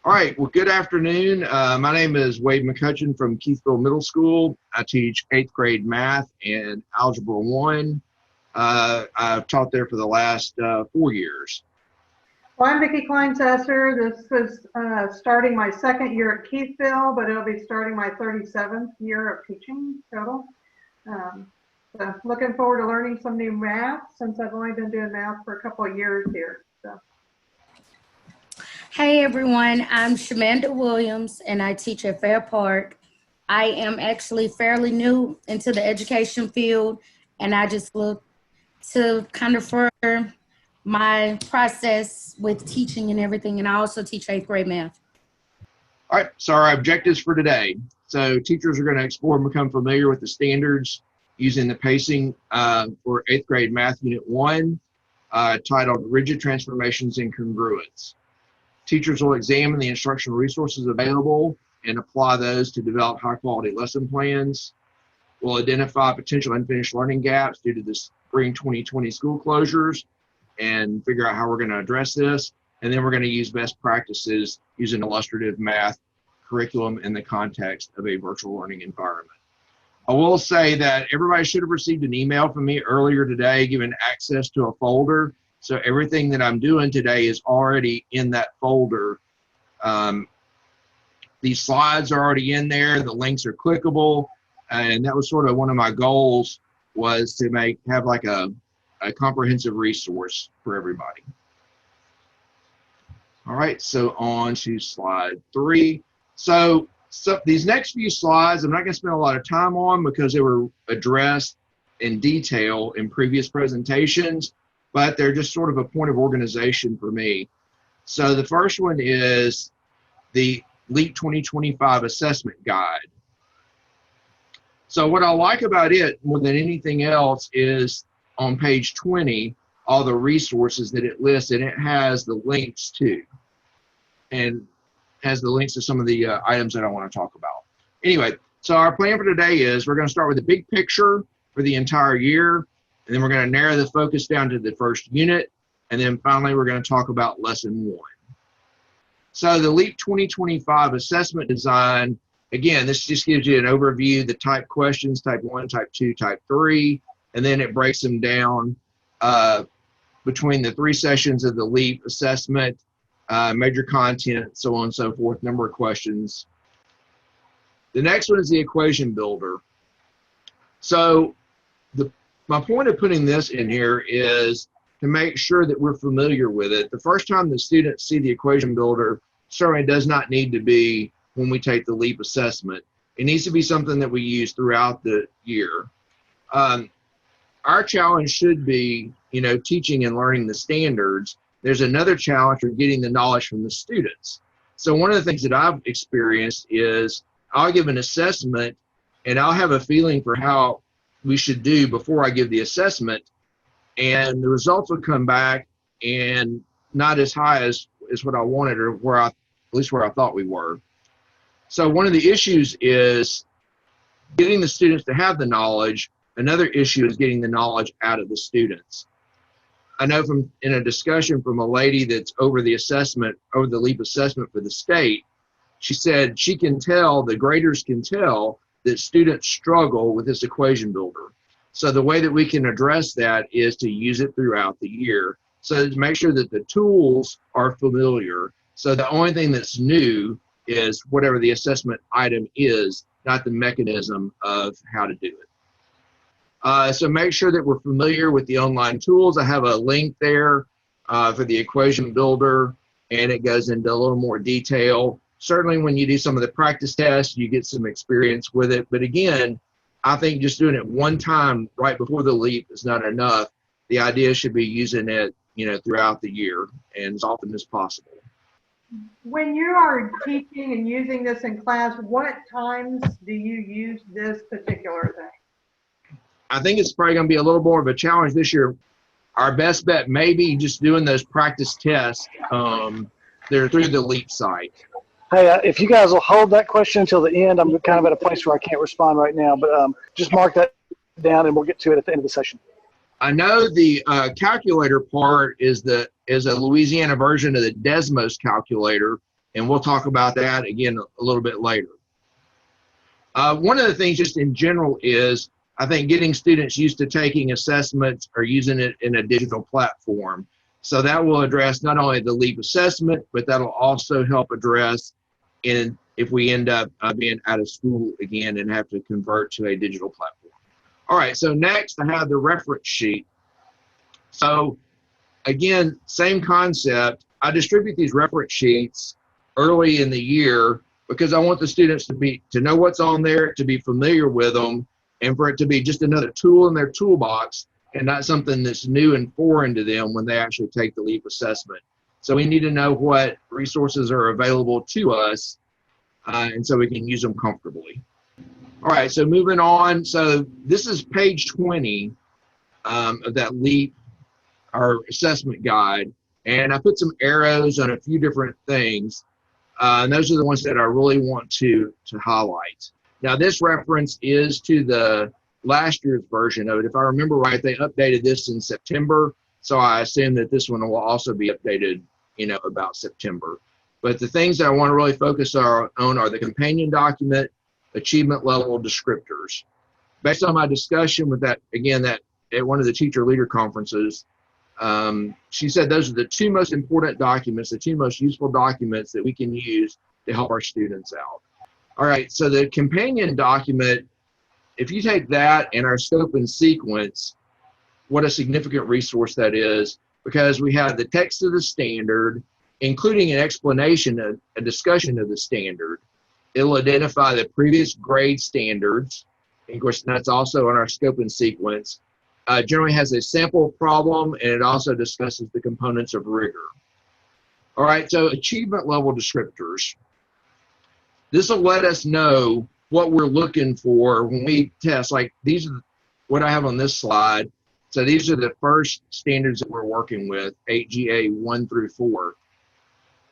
All right, well, good afternoon. My name is Wade McCutcheon from Keithville Middle School. I teach 8th grade math and Algebra 1. I've taught there for the last 4 years. Well, I'm Vicki Kleinsesser. This is starting my second year at Keithville, but it'll be starting my 37th year of teaching total. So looking forward to learning some new math since I've only been doing math for a couple of years here. So. Hey everyone, I'm Shamanda Williams and I teach at Fair Park. I am actually fairly new into the education field and I just look to kind of further my process with teaching and everything, and I also teach 8th grade math. All right, so our objectives for today. So teachers are going to explore and become familiar with the standards using the pacing for 8th grade math unit 1 titled Rigid Transformations and Congruence. Teachers will examine the instructional resources available and apply those to develop high-quality lesson plans. We'll identify potential unfinished learning gaps due to the spring 2020 school closures and figure out how we're going to address this. And then we're going to use best practices using illustrative math curriculum in the context of a virtual learning environment. I will say that everybody should have received an email from me earlier today giving access to a folder. So everything that I'm doing today is already in that folder. These slides are already in there. The links are clickable. And that was sort of one of my goals, was to have like a comprehensive resource for everybody. All right, so on to slide 3. So these next few slides, I'm not going to spend a lot of time on because they were addressed in detail in previous presentations, but they're just sort of a point of organization for me. So the first one is the LEAP 2025 assessment guide. So what I like about it more than anything else is on page 20, all the resources that it lists, and it has the links to, and has the links to some of the items that I want to talk about. Anyway, so our plan for today is we're going to start with the big picture for the entire year, and then we're going to narrow the focus down to the first unit, and then finally we're going to talk about lesson 1. So the LEAP 2025 assessment design, again, this just gives you an overview, the type questions, type 1, type 2, type 3, and then it breaks them down between the 3 sessions of the LEAP assessment, major content, so on and so forth, number of questions. The next one is the equation builder. So my point of putting this in here is to make sure that we're familiar with it. The first time the students see the equation builder certainly does not need to be when we take the LEAP assessment. It needs to be something that we use throughout the year. Our challenge should be, teaching and learning the standards. There's another challenge for getting the knowledge from the students. So one of the things that I've experienced is I'll give an assessment and I'll have a feeling for how we should do before I give the assessment, and the results will come back and not as high as what I wanted, or at least where I thought we were. So one of the issues is getting the students to have the knowledge. Another issue is getting the knowledge out of the students. I know in a discussion from a lady that's over the LEAP assessment for the state, she said she can tell, the graders can tell, that students struggle with this equation builder. So the way that we can address that is to use it throughout the year. So to make sure that the tools are familiar. So the only thing that's new is whatever the assessment item is, not the mechanism of how to do it. So make sure that we're familiar with the online tools. I have a link there for the equation builder, and it goes into a little more detail. Certainly when you do some of the practice tests, you get some experience with it. But again, I think just doing it one time right before the LEAP is not enough. The idea should be using it, throughout the year and as often as possible. When you are teaching and using this in class, what times do you use this particular thing? I think it's probably going to be a little more of a challenge this year. Our best bet may be just doing those practice tests. They're through the LEAP site. Hey, if you guys will hold that question until the end, I'm kind of at a place where I can't respond right now, but just mark that down and we'll get to it at the end of the session. I know the calculator part is a Louisiana version of the Desmos calculator. And we'll talk about that again a little bit later. One of the things just in general is, I think, getting students used to taking assessments or using it in a digital platform. So that will address not only the LEAP assessment, but that'll also help address if we end up being out of school again and have to convert to a digital platform. All right, so next I have the reference sheet. So again, same concept. I distribute these reference sheets early in the year because I want the students to know what's on there, to be familiar with them, and for it to be just another tool in their toolbox and not something that's new and foreign to them when they actually take the LEAP assessment. So we need to know what resources are available to us, and so we can use them comfortably. All right, so moving on. So this is page 20 of that LEAP, our assessment guide, and I put some arrows on a few different things, and those are the ones that I really want to highlight. Now, this reference is to the last year's version of it. If I remember right, they updated this in September, so I assume that this one will also be updated, about September. But the things that I want to really focus on are the companion document, achievement level descriptors. Based on my discussion with that at one of the teacher leader conferences, she said those are the two most important documents, the two most useful documents that we can use to help our students out. All right, so the companion document, if you take that and our scope and sequence, what a significant resource that is, because we have the text of the standard, including an explanation, a discussion of the standard. It'll identify the previous grade standards. And of course, that's also on our scope and sequence. Generally has a sample problem, and it also discusses the components of rigor. All right, so achievement level descriptors. This will let us know what we're looking for when we test. Like, these are what I have on this slide. So these are the first standards that we're working with, 8GA 1 through 4.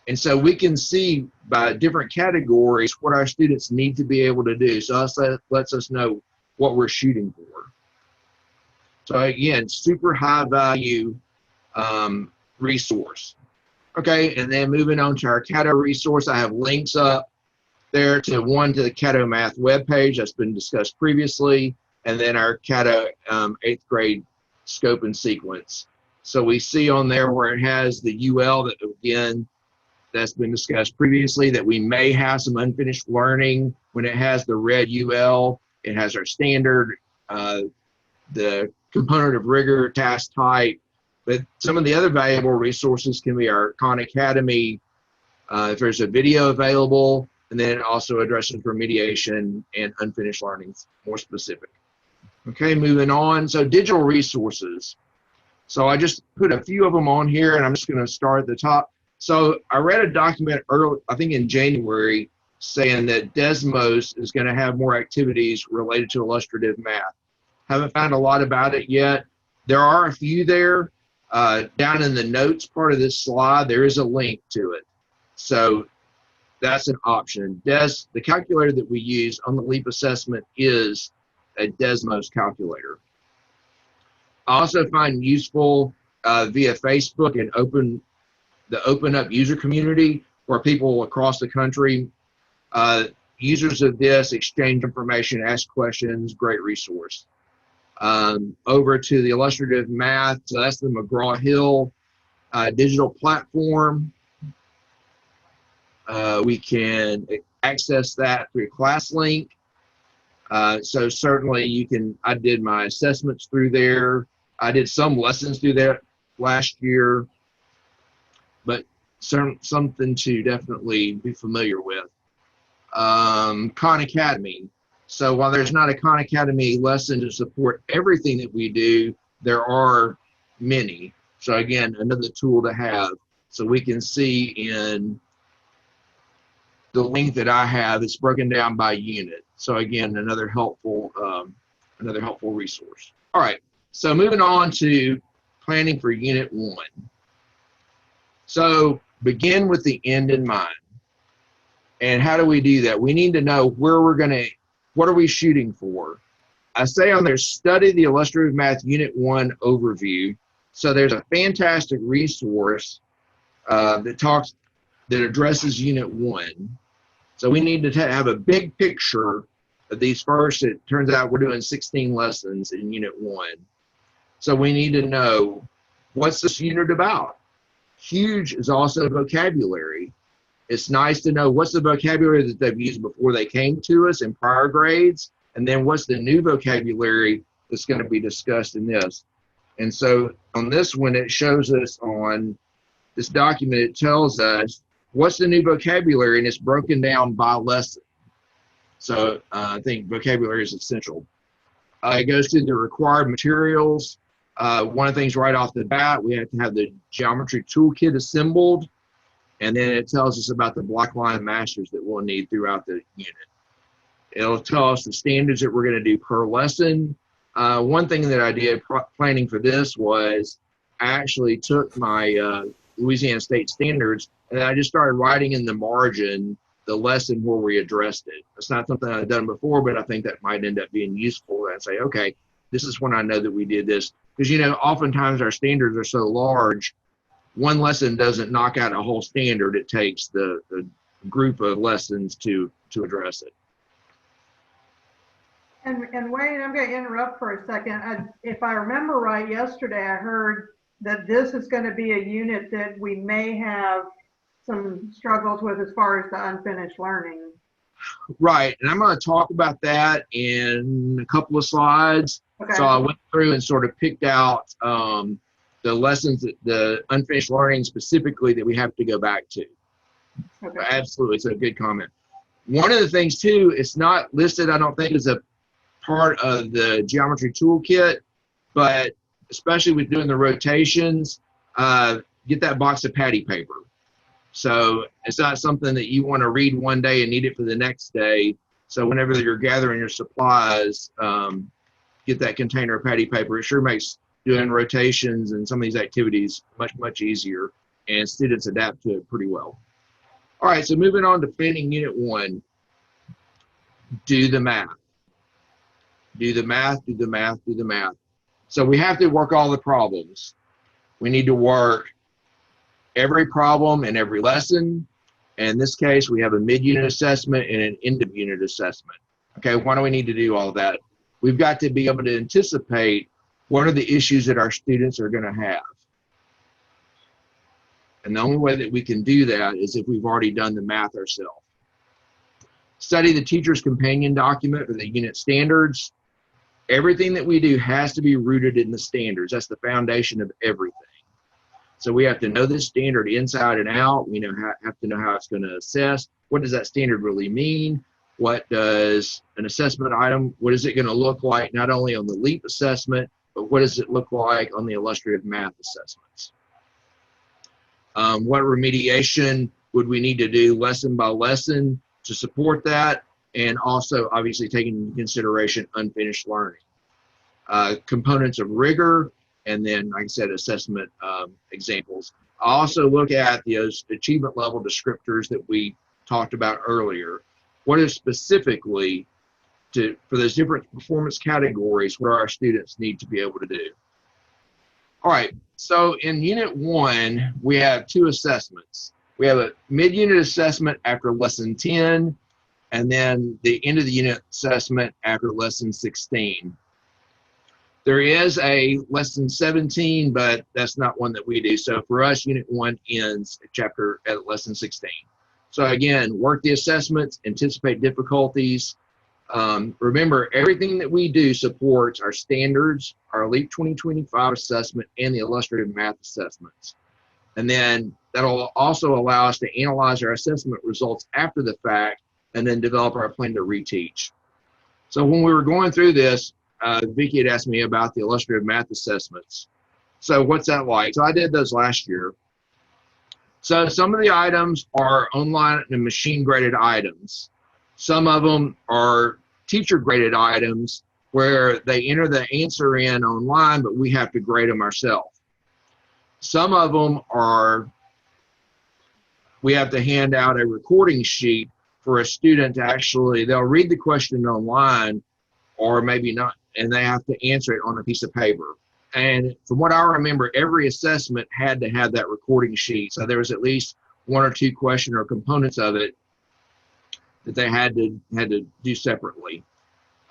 And so we can see by different categories what our students need to be able to do. So that lets us know what we're shooting for. So again, super high value resource. Okay, and then moving on to our Caddo resource, I have links up there to the Caddo Math webpage that's been discussed previously, and then our Caddo 8th grade scope and sequence. So we see on there where it has the UL that, again, that's been discussed previously, that we may have some unfinished learning. When it has the red UL, it has our standard, the component of rigor, task type. But some of the other valuable resources can be our Khan Academy, if there's a video available, and then it also addresses remediation and unfinished learnings, more specific. Okay, moving on. So digital resources. So I just put a few of them on here, and I'm just going to start at the top. So I read a document early, I think in January, saying that Desmos is going to have more activities related to illustrative math. Haven't found a lot about it yet. There are a few there. Down in the notes part of this slide, there is a link to it. So that's an option. The calculator that we use on the LEAP assessment is a Desmos calculator. I also find useful via Facebook and the Open Up user community, where people across the country, users of this, exchange information, ask questions, great resource. Over to the illustrative math, so that's the McGraw-Hill digital platform. We can access that through ClassLink. So certainly I did my assessments through there. I did some lessons through that last year, but something to definitely be familiar with. Khan Academy. So while there's not a Khan Academy lesson to support everything that we do, there are many. So again, another tool to have. So we can see in the link that I have, it's broken down by unit. So again, another helpful resource. All right, so moving on to planning for Unit 1. So begin with the end in mind. And how do we do that? We need to know what are we shooting for? I say on there, study the Illustrative Math Unit 1 overview. So there's a fantastic resource that talks that addresses Unit 1. So we need to have a big picture of these first. It turns out we're doing 16 lessons in Unit 1. So we need to know, what's this unit about? Huge is also vocabulary. It's nice to know what's the vocabulary that they've used before they came to us in prior grades, and then what's the new vocabulary that's going to be discussed in this. And so on this one, it shows us on this document, it tells us what's the new vocabulary, and it's broken down by lesson. So I think vocabulary is essential. It goes to the required materials. One of the things right off the bat, we have to have the geometry toolkit assembled, and then it tells us about the block line masters that we'll need throughout the unit. It'll tell us the standards that we're going to do per lesson. One thing that I did planning for this was I actually took my Louisiana State Standards, and I just started writing in the margin the lesson where we addressed it. It's not something I've done before, but I think that might end up being useful. And say, okay, this is when I know that we did this. Because, you know, oftentimes our standards are so large, one lesson doesn't knock out a whole standard. It takes the group of lessons to address it. And Wayne, I'm going to interrupt for a second. If I remember right, yesterday I heard that this is going to be a unit that we may have some struggles with as far as the unfinished learning. Right, and I'm going to talk about that in a couple of slides. Okay. So I went through and sort of picked out the lessons, the unfinished learning specifically that we have to go back to. Okay. Absolutely, it's a good comment. One of the things too, it's not listed, I don't think, as a part of the geometry toolkit, but especially with doing the rotations, get that box of patty paper. So it's not something that you want to read one day and need it for the next day. So whenever you're gathering your supplies, get that container of patty paper. It sure makes doing rotations and some of these activities much easier, and students adapt to it pretty well. All right, so moving on to planning Unit 1, do the math. Do the math, do the math, do the math. So we have to work all the problems. We need to work every problem in every lesson. And in this case, we have a mid-unit assessment and an end-of-unit assessment. Okay, why do we need to do all that? We've got to be able to anticipate what are the issues that our students are going to have. And the only way that we can do that is if we've already done the math ourselves. Study the teacher's companion document for the unit standards. Everything that we do has to be rooted in the standards. That's the foundation of everything. So we have to know this standard inside and out. We have to know how it's going to assess. What does that standard really mean? What does an assessment item, what is it going to look like not only on the LEAP assessment, but what does it look like on the illustrative math assessments? What remediation would we need to do lesson by lesson to support that? And also, obviously, taking into consideration unfinished learning. Components of rigor, and then, like I said, assessment examples. I also look at the achievement level descriptors that we talked about earlier. What is specifically for those different performance categories where our students need to be able to do? All right, so in Unit 1, we have 2 assessments. We have a mid-unit assessment after Lesson 10, and then the end of the unit assessment after Lesson 16. There is a Lesson 17, but that's not one that we do. So for us, Unit 1 ends at Lesson 16. So again, work the assessments, anticipate difficulties. Remember, everything that we do supports our standards, our LEAP 2025 assessment, and the illustrative math assessments. And then that'll also allow us to analyze our assessment results after the fact and then develop our plan to reteach. So when we were going through this, Vicki had asked me about the illustrative math assessments. So what's that like? So I did those last year. So some of the items are online and machine graded items. Some of them are teacher graded items where they enter the answer in online, but we have to grade them ourselves. Some of them are, we have to hand out a recording sheet for a student to actually, they'll read the question online or maybe not, and they have to answer it on a piece of paper. And from what I remember, every assessment had to have that recording sheet. So there was at least one or two question or components of it that they had to do separately.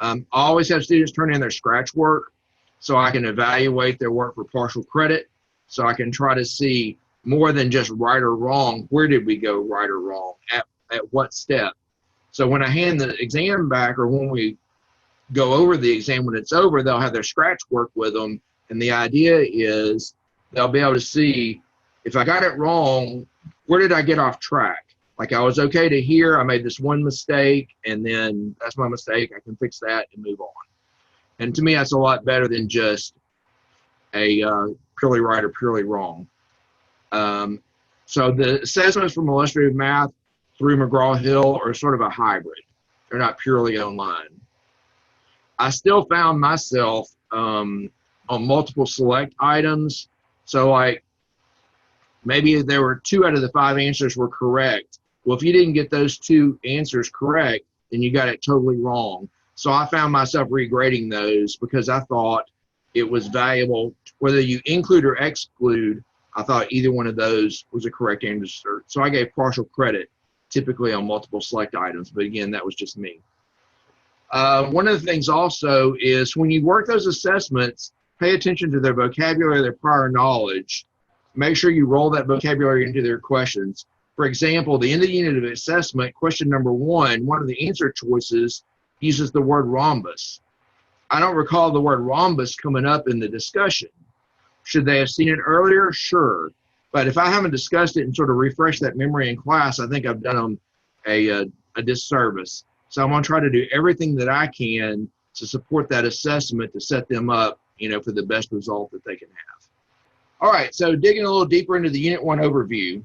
I always have students turn in their scratch work so I can evaluate their work for partial credit, so I can try to see more than just right or wrong. Where did we go right or wrong? At what step? So when I hand the exam back, or when we go over the exam, when it's over, they'll have their scratch work with them. And the idea is they'll be able to see, if I got it wrong, where did I get off track? Like, I was okay to here, I made this one mistake, and then that's my mistake. I can fix that and move on. And to me, that's a lot better than just a purely right or purely wrong. So the assessments from illustrative math through McGraw-Hill are sort of a hybrid. They're not purely online. I still found myself on multiple select items. So like, maybe there were 2 out of the 5 answers were correct. Well, if you didn't get those 2 answers correct, then you got it totally wrong. So I found myself regrading those because I thought it was valuable. Whether you include or exclude, I thought either one of those was a correct answer. So I gave partial credit, typically on multiple select items. But again, that was just me. One of the things also is when you work those assessments, pay attention to their vocabulary, their prior knowledge. Make sure you roll that vocabulary into their questions. For example, the end of the unit of assessment, question number 1, one of the answer choices uses the word rhombus. I don't recall the word rhombus coming up in the discussion. Should they have seen it earlier? Sure. But if I haven't discussed it and sort of refreshed that memory in class, I think I've done them a disservice. So I'm going to try to do everything that I can to support that assessment to set them up, for the best result that they can have. All right, so digging a little deeper into the Unit 1 overview.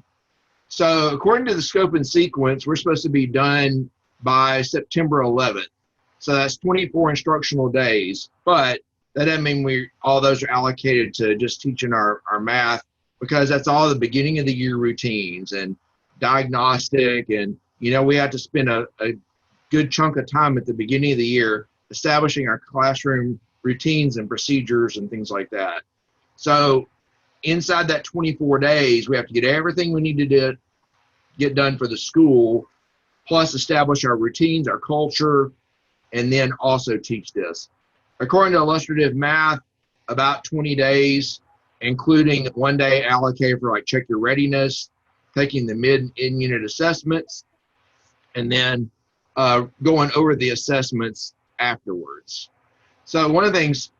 So according to the scope and sequence, we're supposed to be done by September 11th. So that's 24 instructional days, but that doesn't mean all those are allocated to just teaching our math, because that's all the beginning of the year routines and diagnostic. And, we have to spend a good chunk of time at the beginning of the year establishing our classroom routines and procedures and things like that. So inside that 24 days, we have to get everything we need to get done for the school, plus establish our routines, our culture, and then also teach this. According to illustrative math, about 20 days, including 1 day allocated for like check your readiness, taking the mid-in-unit assessments, and then going over the assessments afterwards. So one of the things,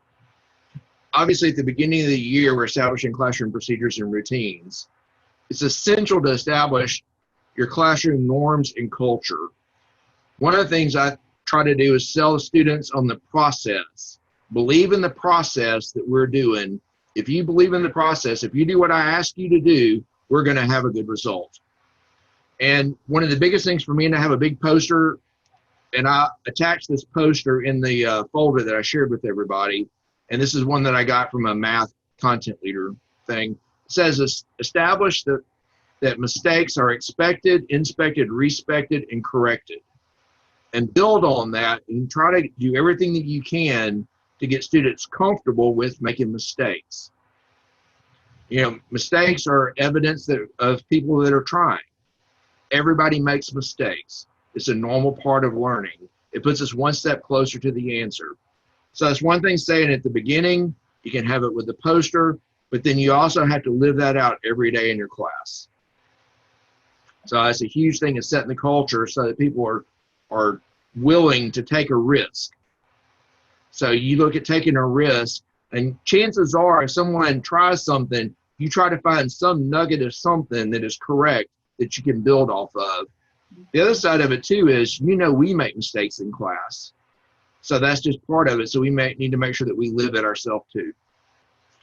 obviously at the beginning of the year, we're establishing classroom procedures and routines. It's essential to establish your classroom norms and culture. One of the things I try to do is sell the students on the process. Believe in the process that we're doing. If you believe in the process, if you do what I ask you to do, we're going to have a good result. And one of the biggest things for me, and I have a big poster, and I attached this poster in the folder that I shared with everybody. And this is one that I got from a math content leader thing. It says, establish that mistakes are expected, inspected, respected, and corrected. And build on that and try to do everything that you can to get students comfortable with making mistakes. Mistakes are evidence of people that are trying. Everybody makes mistakes. It's a normal part of learning. It puts us one step closer to the answer. So that's one thing saying at the beginning. You can have it with the poster, but then you also have to live that out every day in your class. So that's a huge thing, is setting the culture so that people are willing to take a risk. So you look at taking a risk, and chances are if someone tries something, you try to find some nugget of something that is correct that you can build off of. The other side of it too is, we make mistakes in class. So that's just part of it. So we need to make sure that we live it ourselves too.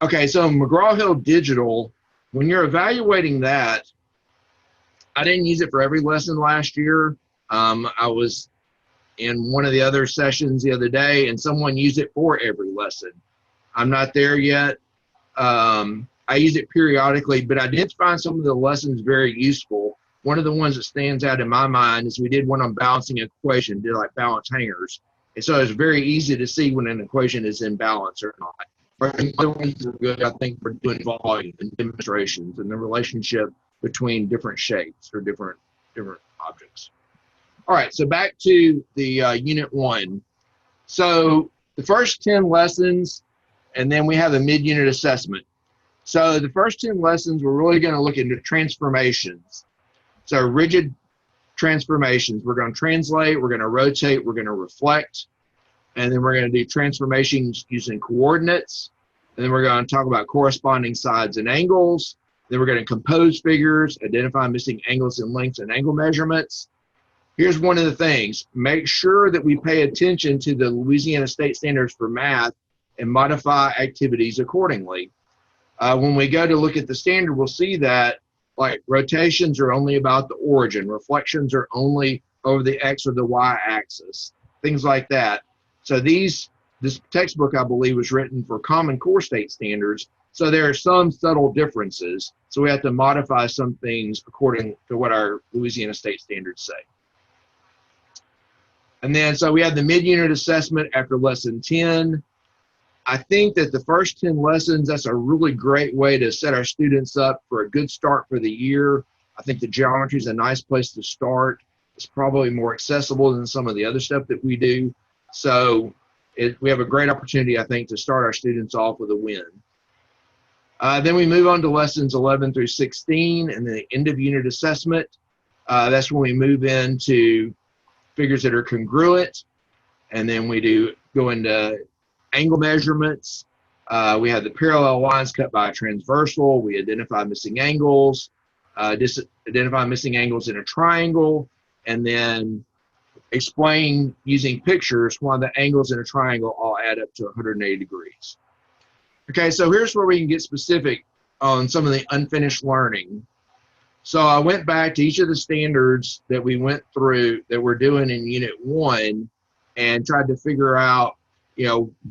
Okay, so McGraw-Hill Digital, when you're evaluating that, I didn't use it for every lesson last year. I was in one of the other sessions the other day, and someone used it for every lesson. I'm not there yet. I use it periodically, but I did find some of the lessons very useful. One of the ones that stands out in my mind is we did one on balancing equation, did like balance hangers. And so it's very easy to see when an equation is in balance or not. Other ones are good, I think, for doing volume and demonstrations and the relationship between different shapes or different objects. All right, so back to the Unit 1. So the first 10 lessons, and then we have a mid-unit assessment. So the first 10 lessons, we're really going to look into transformations. So rigid transformations. We're going to translate, we're going to rotate, we're going to reflect, and then we're going to do transformations using coordinates. And then we're going to talk about corresponding sides and angles. Then we're going to compose figures, identify missing angles and lengths and angle measurements. Here's one of the things. Make sure that we pay attention to the Louisiana State Standards for Math and modify activities accordingly. When we go to look at the standard, we'll see that like rotations are only about the origin. Reflections are only over the X or the Y axis, things like that. So this textbook, I believe, was written for Common Core state standards. So there are some subtle differences. So we have to modify some things according to what our Louisiana state standards say. And then, so we have the mid-unit assessment after lesson 10. I think that the first 10 lessons, that's a really great way to set our students up for a good start for the year. I think the geometry is a nice place to start. It's probably more accessible than some of the other stuff that we do. So we have a great opportunity, I think, to start our students off with a win. Then we move on to lessons 11 through 16 and the end of unit assessment. That's when we move into figures that are congruent. And then we go into angle measurements. We have the parallel lines cut by a transversal. We identify missing angles, identify missing angles in a triangle, and then explain using pictures why the angles in a triangle all add up to 180 degrees. Okay, so here's where we can get specific on some of the unfinished learning. So I went back to each of the standards that we went through that we're doing in Unit 1 and tried to figure out,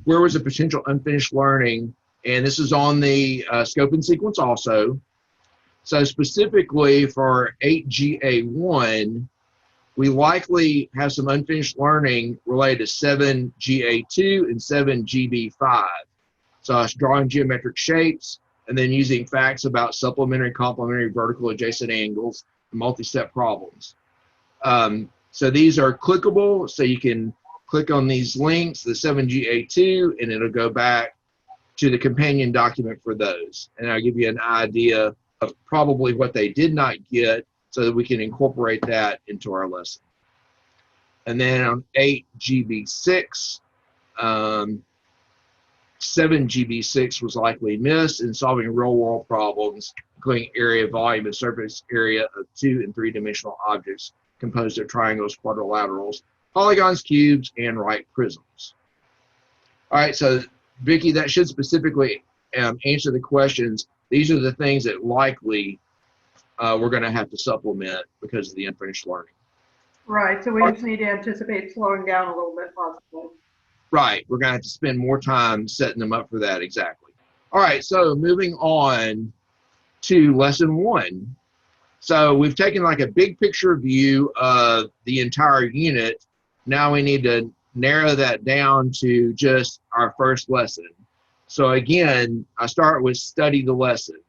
where was the potential unfinished learning, and this is on the scope and sequence also. So specifically for 8GA1, we likely have some unfinished learning related to 7GA2 and 7GB5. So it's drawing geometric shapes and then using facts about supplementary, complementary, vertical, adjacent angles, and multi-step problems. So these are clickable, so you can click on these links, the 7GA2, and it'll go back to the companion document for those. And I'll give you an idea of probably what they did not get so that we can incorporate that into our lesson. And then on 8GB6, 7GB6 was likely missed in solving real-world problems, including area, volume, and surface area of 2- and 3-dimensional objects composed of triangles, quadrilaterals, polygons, cubes, and right prisms. All right, so Vicki, that should specifically answer the questions. These are the things that likely we're going to have to supplement because of the unfinished learning. Right, so we just need to anticipate slowing down a little bit possibly. Right, we're going to have to spend more time setting them up for that, exactly. All right, so moving on to lesson 1. So we've taken like a big picture view of the entire unit. Now we need to narrow that down to just our first lesson. So again, I start with study the lesson.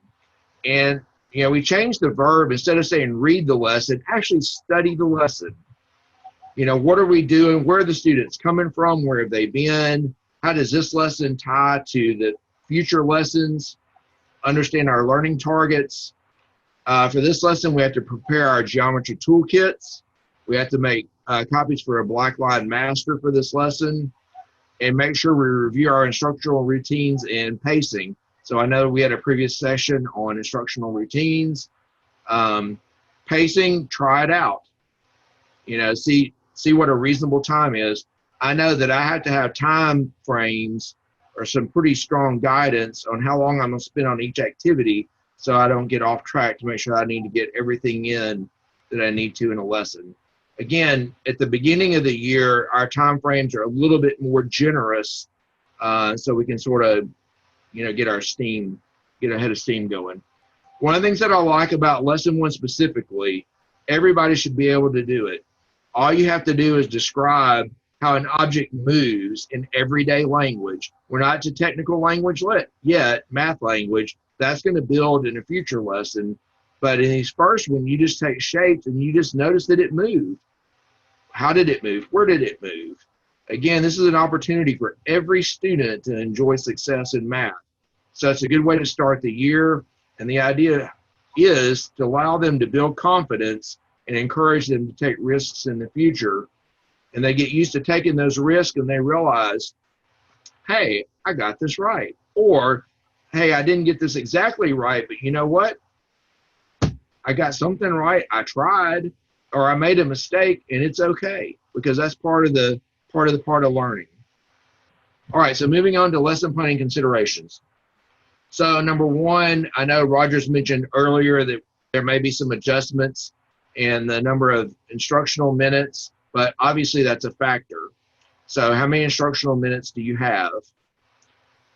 And, we changed the verb. Instead of saying read the lesson, actually study the lesson. What are we doing? Where are the students coming from? Where have they been? How does this lesson tie to the future lessons? Understand our learning targets. For this lesson, we have to prepare our geometry toolkits. We have to make copies for a Blackline master for this lesson, and make sure we review our instructional routines and pacing. So I know we had a previous session on instructional routines. Pacing, try it out. See what a reasonable time is. I know that I have to have time frames or some pretty strong guidance on how long I'm going to spend on each activity so I don't get off track to make sure I need to get everything in that I need to in a lesson. Again, at the beginning of the year, our time frames are a little bit more generous so we can sort of, get ahead of steam going. One of the things that I like about lesson 1 specifically, everybody should be able to do it. All you have to do is describe how an object moves in everyday language. We're not to technical language yet, math language. That's going to build in a future lesson. But in these first one, you just take shapes and you just notice that it moved. How did it move? Where did it move? Again, this is an opportunity for every student to enjoy success in math. So it's a good way to start the year. And the idea is to allow them to build confidence and encourage them to take risks in the future. And they get used to taking those risks and they realize, hey, I got this right. Or, hey, I didn't get this exactly right, but you know what? I got something right. I tried, or I made a mistake, and it's okay, because that's part of learning. All right, so moving on to lesson planning considerations. So number one, I know Rogers mentioned earlier that there may be some adjustments in the number of instructional minutes, but obviously that's a factor. So how many instructional minutes do you have?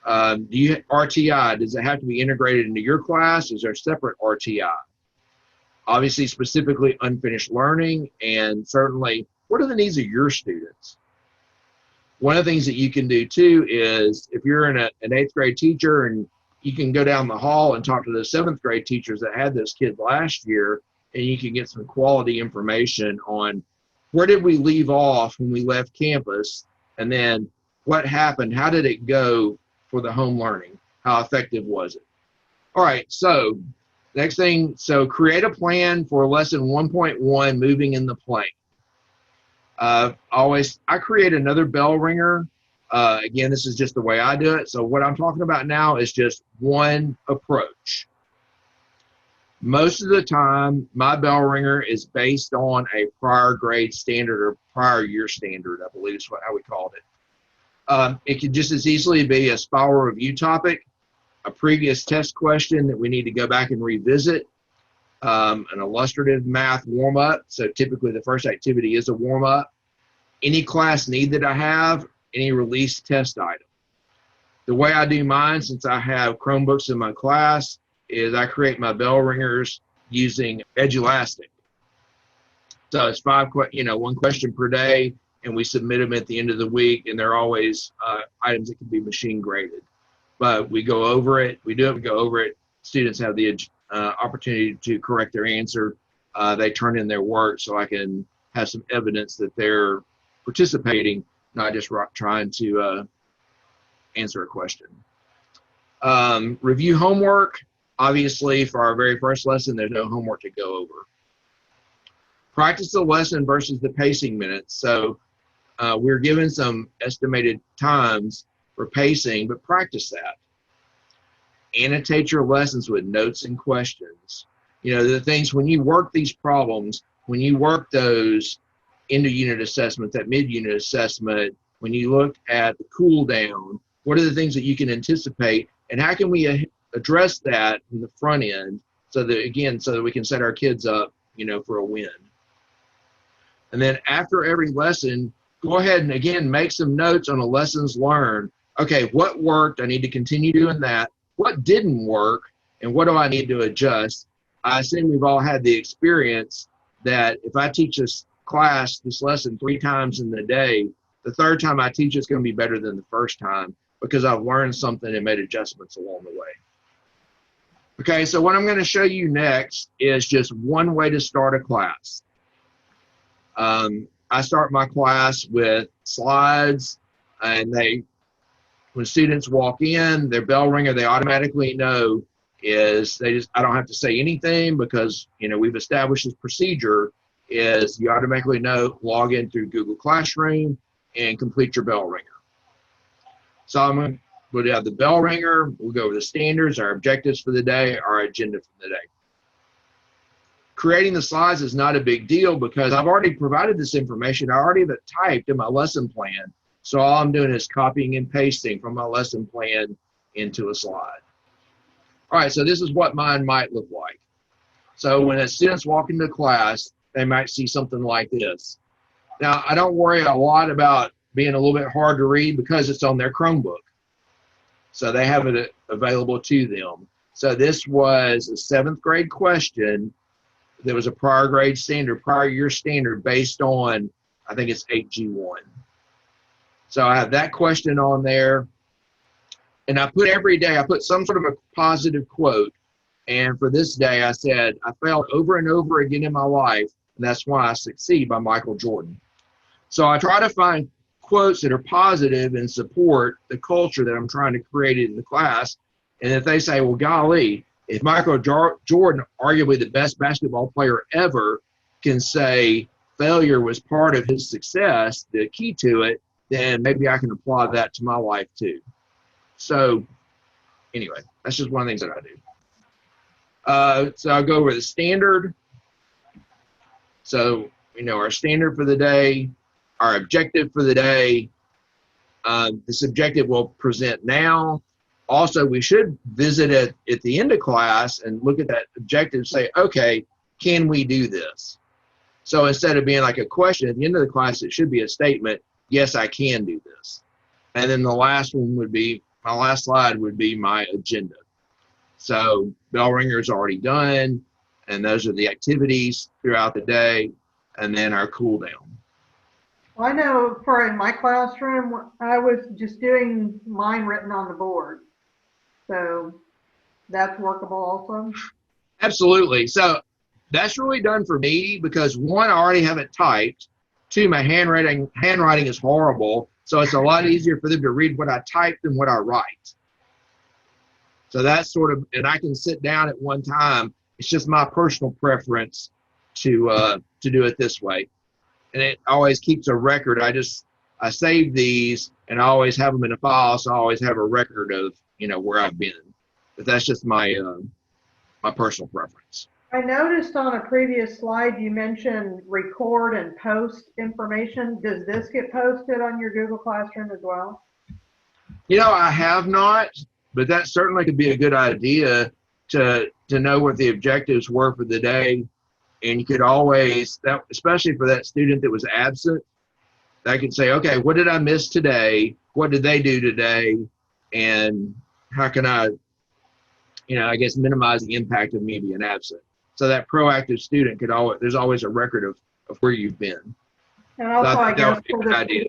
RTI, does it have to be integrated into your class? Is there a separate RTI? Obviously, specifically unfinished learning, and certainly, what are the needs of your students? One of the things that you can do too is, if you're an 8th grade teacher, and you can go down the hall and talk to the 7th grade teachers that had those kids last year, and you can get some quality information on where did we leave off when we left campus, and then what happened, how did it go for the home learning, how effective was it? All right, so next thing, so create a plan for lesson 1.1, moving in the plane. I create another bell ringer. Again, this is just the way I do it. So what I'm talking about now is just one approach. Most of the time, my bell ringer is based on a prior grade standard or prior year standard, I believe is how we called it. It could just as easily be a spiral review topic, a previous test question that we need to go back and revisit, an illustrative math warm-up. So typically the first activity is a warm-up. Any class need that I have, any release test item. The way I do mine, since I have Chromebooks in my class, is I create my bell ringers using Edulastic. So it's one question per day, and we submit them at the end of the week, and they're always items that can be machine graded. But we go over it, we go over it. Students have the opportunity to correct their answer. They turn in their work so I can have some evidence that they're participating, not just trying to answer a question. Review homework. Obviously, for our very first lesson, there's no homework to go over. Practice the lesson versus the pacing minutes. So we're given some estimated times for pacing, but practice that. Annotate your lessons with notes and questions. The things when you work these problems, when you work those end of unit assessments, that mid-unit assessment, when you look at the cool down, what are the things that you can anticipate, and how can we address that in the front end so that we can set our kids up, for a win. And then after every lesson, go ahead and again make some notes on the lessons learned. Okay, what worked? I need to continue doing that. What didn't work? And what do I need to adjust? I assume we've all had the experience that if I teach this lesson 3 times in the day, the third time I teach it's going to be better than the first time because I've learned something and made adjustments along the way. Okay, so what I'm going to show you next is just one way to start a class. I start my class with slides, and when students walk in, their bell ringer, they automatically know I don't have to say anything because, we've established this procedure is you automatically know, log in through Google Classroom and complete your bell ringer. So we'll have the bell ringer, we'll go over the standards, our objectives for the day, our agenda for the day. Creating the slides is not a big deal because I've already provided this information. I already have it typed in my lesson plan. So all I'm doing is copying and pasting from my lesson plan into a slide. All right, so this is what mine might look like. So when students walk into class, they might see something like this. Now, I don't worry a lot about being a little bit hard to read because it's on their Chromebook. So they have it available to them. So this was a 7th grade question. There was a prior year standard based on, I think it's 8G1. So I have that question on there. And I put every day, I put some sort of a positive quote And for this day, I said, I failed over and over again in my life, and that's why I succeed by Michael Jordan. So I try to find quotes that are positive and support the culture that I'm trying to create in the class. And if they say, well, golly, if Michael Jordan, arguably the best basketball player ever, can say failure was part of his success, the key to it, then maybe I can apply that to my life too. So anyway, that's just one of the things that I do. So I'll go over the standard. So, our standard for the day, our objective for the day. This objective we'll present now. Also, we should visit it at the end of class and look at that objective and say, okay, can we do this? So instead of being like a question at the end of the class, it should be a statement, yes, I can do this. And then the last one would be, my last slide would be my agenda. So bell ringer is already done, and those are the activities throughout the day, and then our cool down. Well, I know for in my classroom, I was just doing mine written on the board. So that's workable also. Absolutely. So that's really done for me because one, I already have it typed. Two, my handwriting is horrible. So it's a lot easier for them to read what I type than what I write. So that's sort of, and I can sit down at one time. It's just my personal preference to do it this way. And it always keeps a record. I save these and I always have them in a file. So I always have a record of, where I've been. But that's just my personal preference. I noticed on a previous slide you mentioned record and post information. Does this get posted on your Google Classroom as well? I have not, but that certainly could be a good idea to know what the objectives were for the day. And you could always, especially for that student that was absent, I could say, okay, what did I miss today? What did they do today? And how can I, I guess minimize the impact of me being absent? So that proactive student there's always a record of where you've been. And also, So I guess idea.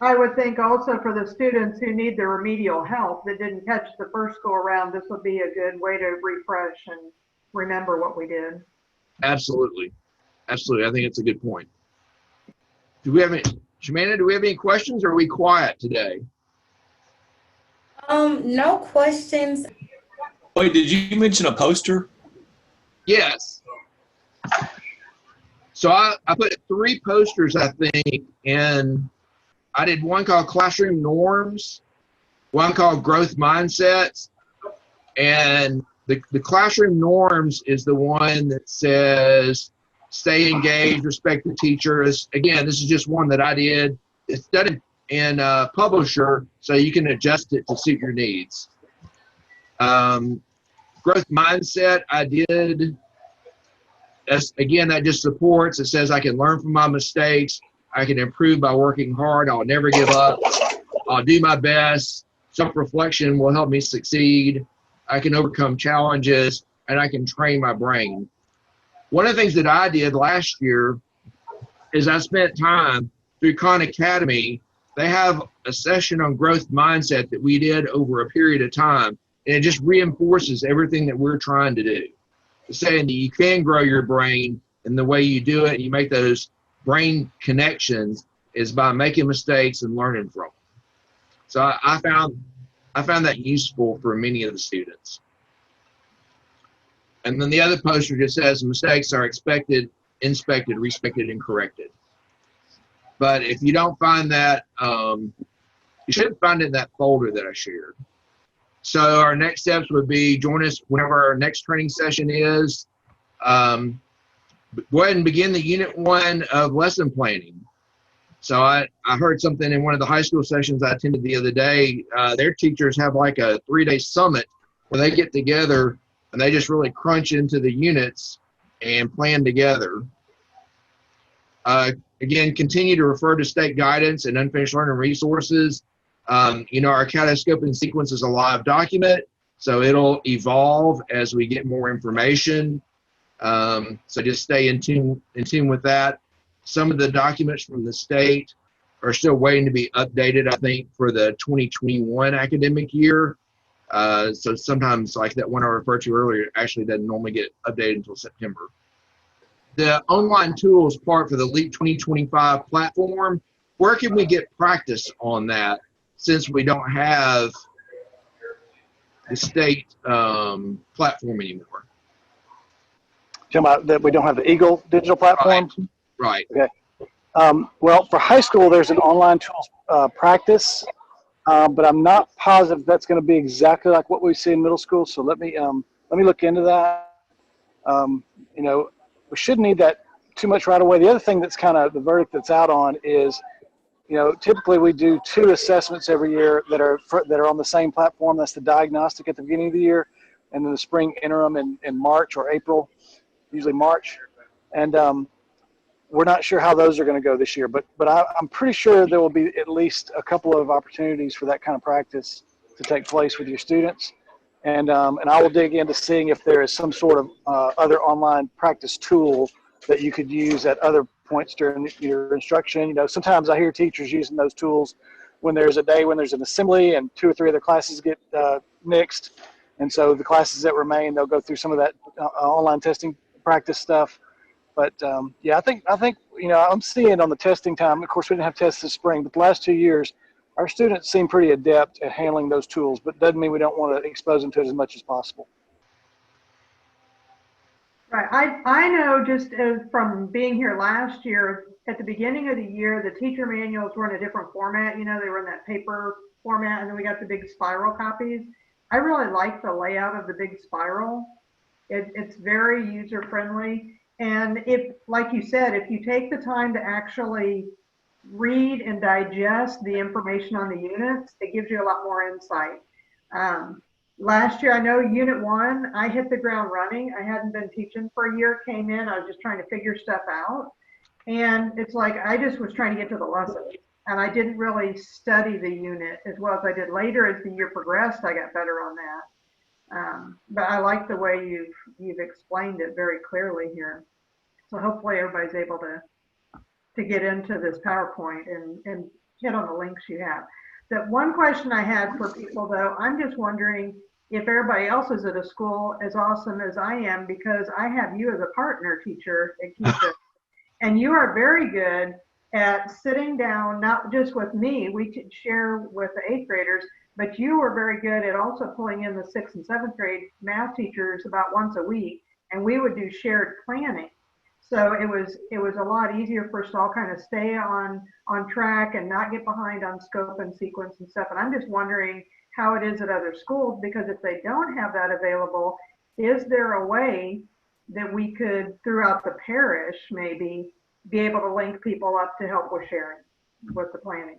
I would think also for the students who need the remedial help that didn't catch the first go around, this would be a good way to refresh and remember what we did. Absolutely. Absolutely. I think it's a good point. Shamanda, do we have any questions or are we quiet today? No questions. Wait, did you mention a poster? Yes. So I put 3 posters, I think, and I did one called Classroom Norms, one called Growth Mindsets, and the Classroom Norms is the one that says stay engaged, respect the teacher. Again, this is just one that I did. It's done in Publisher, so you can adjust it to suit your needs. Growth Mindset, I did. Again, that just supports. It says I can learn from my mistakes. I can improve by working hard. I'll never give up. I'll do my best. Self-reflection will help me succeed. I can overcome challenges, and I can train my brain. One of the things that I did last year is I spent time through Khan Academy. They have a session on growth mindset that we did over a period of time, and it just reinforces everything that we're trying to do. It's saying that you can grow your brain, and the way you do it, you make those brain connections, is by making mistakes and learning from them. So I found that useful for many of the students. And then the other poster just says mistakes are expected, inspected, respected, and corrected. But if you don't find that, you should find it in that folder that I shared. So our next steps would be join us whenever our next training session is. Go ahead and begin the Unit 1 of lesson planning. So I heard something in one of the high school sessions I attended the other day. Their teachers have like a 3-day summit where they get together and they just really crunch into the units and plan together. Again, continue to refer to state guidance and unfinished learning resources. Our Kaleidoscope Sequence is a live document, so it'll evolve as we get more information. So just stay in tune with that. Some of the documents from the state are still waiting to be updated, I think, for the 2021 academic year. So sometimes, like that one I referred to earlier, actually doesn't normally get updated until September. The online tools part for the LEAP 2025 platform, where can we get practice on that since we don't have the state platform anymore? Talking about that we don't have the Eagle digital platform? Right. Okay. Well, for high school, there's an online tools practice, but I'm not positive that's going to be exactly like what we see in middle school. So let me look into that. We shouldn't need that too much right away. The other thing that's kind of the verdict that's out on is, typically we do 2 assessments every year that are on the same platform. That's the diagnostic at the beginning of the year, and then the spring interim in March or April, usually March. And we're not sure how those are going to go this year, but I'm pretty sure there will be at least a couple of opportunities for that kind of practice to take place with your students. And I will dig into seeing if there is some sort of other online practice tool that you could use at other points during your instruction. Sometimes I hear teachers using those tools when there's a day when there's an assembly and 2 or 3 other classes get mixed. And so the classes that remain, they'll go through some of that online testing practice stuff. But I think I'm seeing on the testing time, of course we didn't have tests this spring, but the last 2 years, our students seem pretty adept at handling those tools, but doesn't mean we don't want to expose them to it as much as possible. Right. I know just from being here last year, at the beginning of the year, the teacher manuals were in a different format. They were in that paper format, and then we got the big spiral copies. I really like the layout of the big spiral. It's very user-friendly. And if, like you said, if you take the time to actually read and digest the information on the units, it gives you a lot more insight. Last year, I know Unit 1, I hit the ground running. I hadn't been teaching for a year, came in, I was just trying to figure stuff out. And it's like, I just was trying to get to the lesson. And I didn't really study the unit as well as I did later. As the year progressed, I got better on that. But I like the way you've explained it very clearly here. So hopefully everybody's able to get into this PowerPoint and hit on the links you have. The one question I had for people though, I'm just wondering if everybody else is at a school as awesome as I am, because I have you as a partner teacher at Keisha, and you are very good at sitting down, not just with me, we could share with the 8th graders, but you were very good at also pulling in the 6th and 7th grade math teachers about once a week, and we would do shared planning. So it was a lot easier for us to all kind of stay on track and not get behind on scope and sequence and stuff. And I'm just wondering how it is at other schools, because if they don't have that available, is there a way that we could, throughout the parish, maybe be able to link people up to help with sharing with the planning?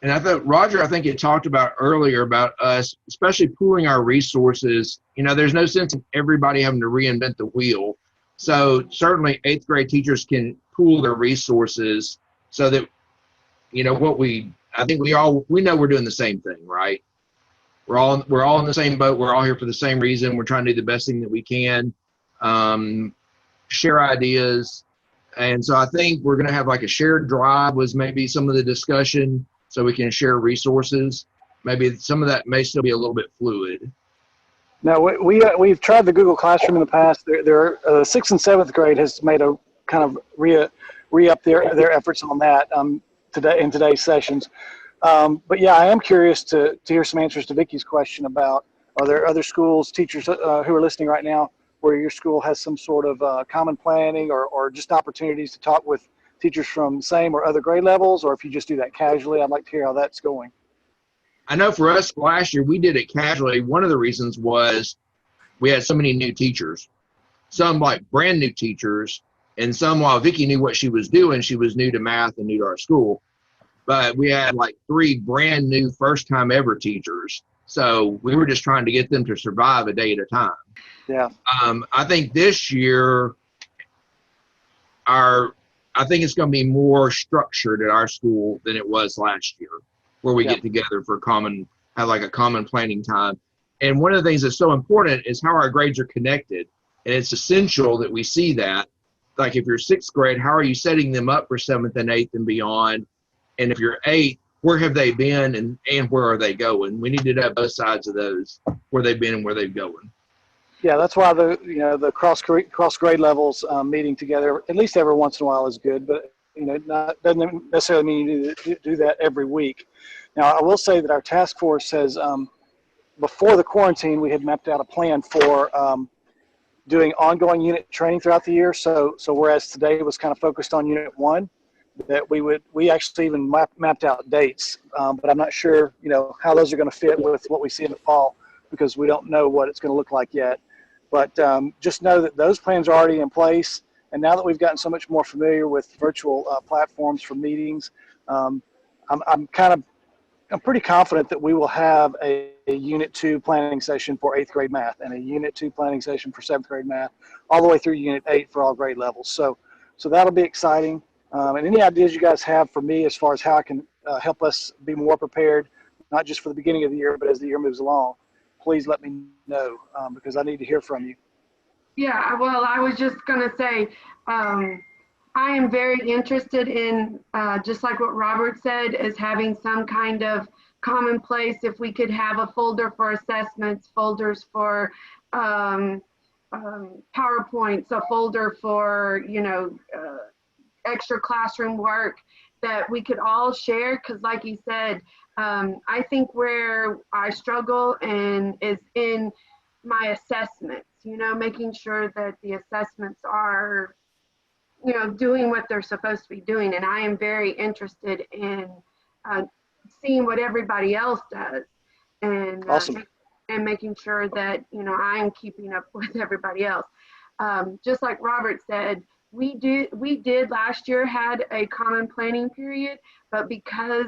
And Roger, I think you talked about earlier about us, especially pooling our resources. There's no sense in everybody having to reinvent the wheel. So certainly 8th grade teachers can pool their resources so that, I think we know we're doing the same thing, right? We're all in the same boat. We're all here for the same reason. We're trying to do the best thing that we can, share ideas. And so I think we're going to have like a shared drive was maybe some of the discussion, so we can share resources. Maybe some of that may still be a little bit fluid. Now, we've tried the Google Classroom in the past. 6th and 7th grade has made a kind of re-up their efforts on that today in today's sessions. But yeah, I am curious to hear some answers to Vicky's question about, are there other schools, teachers who are listening right now, where your school has some sort of common planning or just opportunities to talk with teachers from same or other grade levels, or if you just do that casually? I'd like to hear how that's going. I know for us last year, we did it casually. One of the reasons was we had so many new teachers, some like brand new teachers, and some while Vicky knew what she was doing, she was new to math and new to our school. But we had like 3 brand new first time ever teachers. So we were just trying to get them to survive a day at a time. Yeah. I think this year, I think it's going to be more structured at our school than it was last year, where we get together for have like a common planning time. And one of the things that's so important is how our grades are connected. And it's essential that we see that. Like if you're 6th grade, how are you setting them up for 7th and 8th and beyond? And if you're 8th, where have they been and where are they going? We need to know both sides of those, where they've been and where they're going. Yeah, that's why the cross grade levels meeting together at least every once in a while is good, but doesn't necessarily mean you need to do that every week. Now, I will say that our task force has before the quarantine we had mapped out a plan for doing ongoing unit training throughout the year. So whereas today was kind of focused on Unit 1, that we actually even mapped out dates, but I'm not sure how those are going to fit with what we see in the fall because we don't know what it's going to look like yet. But just know that those plans are already in place. And now that we've gotten so much more familiar with virtual platforms for meetings, I'm pretty confident that we will have a Unit 2 planning session for 8th grade math and a Unit 2 planning session for 7th grade math, all the way through Unit 8 for all grade levels. So that'll be exciting. And any ideas you guys have for me as far as how I can help us be more prepared, not just for the beginning of the year, but as the year moves along, please let me know because I need to hear from you. Yeah, well, I was just going to say, I am very interested in, just like what Robert said, is having some kind of commonplace. If we could have a folder for assessments, folders for PowerPoints, a folder for, extra classroom work that we could all share. Because like you said, I think where I struggle and is in my assessments, making sure that the assessments are, doing what they're supposed to be doing. And I am very interested in seeing what everybody else does and, Awesome. and making sure that, I am keeping up with everybody else. Just like Robert said, we did last year had a common planning period, but because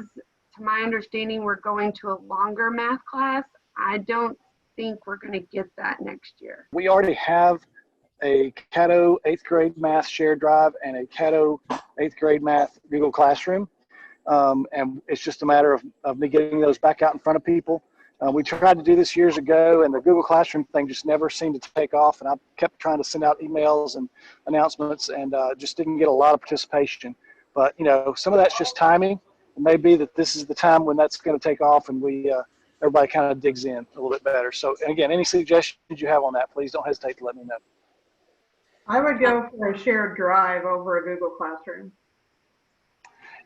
to my understanding, we're going to a longer math class, I don't think we're going to get that next year. We already have a Caddo 8th grade math shared drive and a Caddo 8th grade math Google Classroom. And it's just a matter of me getting those back out in front of people. We tried to do this years ago, and the Google Classroom thing just never seemed to take off. And I kept trying to send out emails and announcements and just didn't get a lot of participation. But, some of that's just timing. It may be that this is the time when that's going to take off and everybody kind of digs in a little bit better. So, and again, any suggestions you have on that, please don't hesitate to let me know. I would go for a shared drive over a Google Classroom.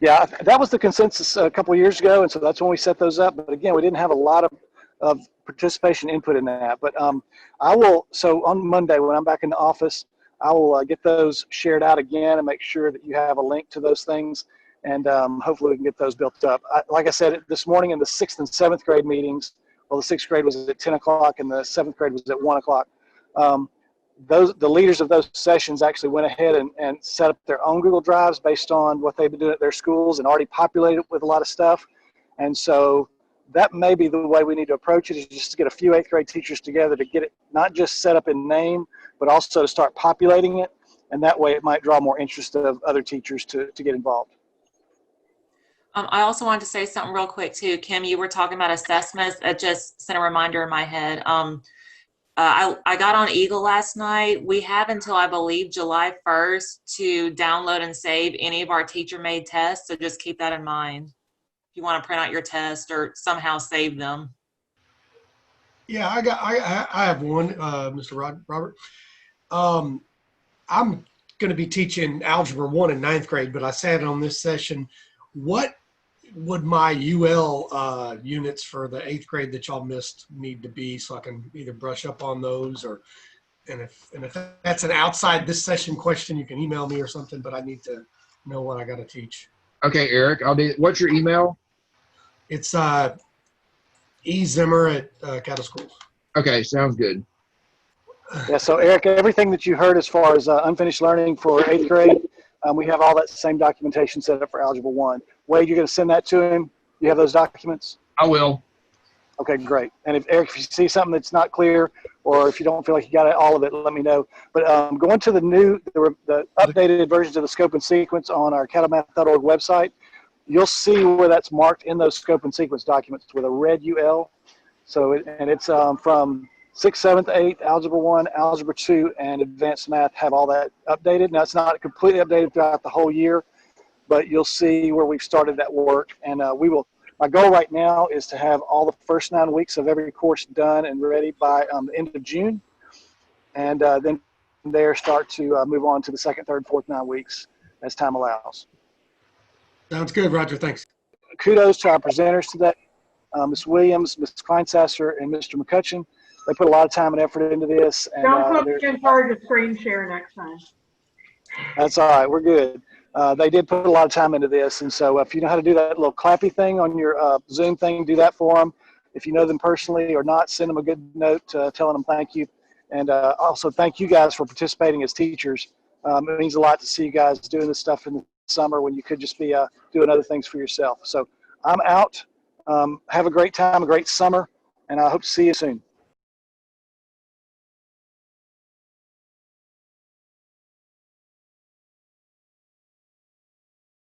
Yeah, that was the consensus a couple of years ago, and so that's when we set those up. But again, we didn't have a lot of participation input in that. But I will, so on Monday when I'm back in the office, I will get those shared out again and make sure that you have a link to those things. And hopefully we can get those built up. Like I said, this morning in the 6th and 7th grade meetings, well, the 6th grade was at 10 o'clock and the 7th grade was at 1 o'clock. The leaders of those sessions actually went ahead and set up their own Google Drives based on what they've been doing at their schools and already populated with a lot of stuff. And so that may be the way we need to approach it, is just to get a few 8th grade teachers together to get it not just set up in name, but also to start populating it. And that way it might draw more interest of other teachers to get involved. I also wanted to say something real quick too. Kim, you were talking about assessments. That just sent a reminder in my head. I got on Eagle last night. We have until I believe July 1st to download and save any of our teacher-made tests. So just keep that in mind if you want to print out your test or somehow save them. Yeah, I have one, Mr. Robert. I'm going to be teaching Algebra 1 in 9th grade, but I sat on this session. What would my UL units for the 8th grade that y'all missed need to be, so I can either brush up on those and if that's an outside this session question, you can email me or something, but I need to know what I got to teach. Okay, Eric, what's your email? It's ezimmer at Caddo Schools. Okay, sounds good. Yeah, so Eric, everything that you heard as far as unfinished learning for 8th grade, we have all that same documentation set up for Algebra 1. Wade, you're going to send that to him? You have those documents? I will. Okay, great. And if Eric, if you see something that's not clear, or if you don't feel like you got all of it, let me know. But going to the updated versions of the scope and sequence on our caddomath.org website, you'll see where that's marked in those scope and sequence documents with a red UL. So, it's from 6th, 7th, 8th, Algebra 1, Algebra 2, and Advanced Math have all that updated. Now, it's not completely updated throughout the whole year, but you'll see where we've started that work. And we will My goal right now is to have all the first 9 weeks of every course done and ready by the end of June. And then from there start to move on to the second, third, fourth 9 weeks as time allows. Sounds good, Roger. Thanks. Kudos to our presenters today, Ms. Williams, Ms. Kleinsasser, and Mr. McCutcheon. They put a lot of time and effort into this. And, Don't put me in charge of screen share next time. That's all right. We're good. They did put a lot of time into this. And so if you know how to do that little clappy thing on your Zoom thing, do that for them. If you know them personally or not, send them a good note telling them thank you. And also thank you guys for participating as teachers. It means a lot to see you guys doing this stuff in the summer when you could just be doing other things for yourself. So I'm out. Have a great time, a great summer, and I hope to see you soon.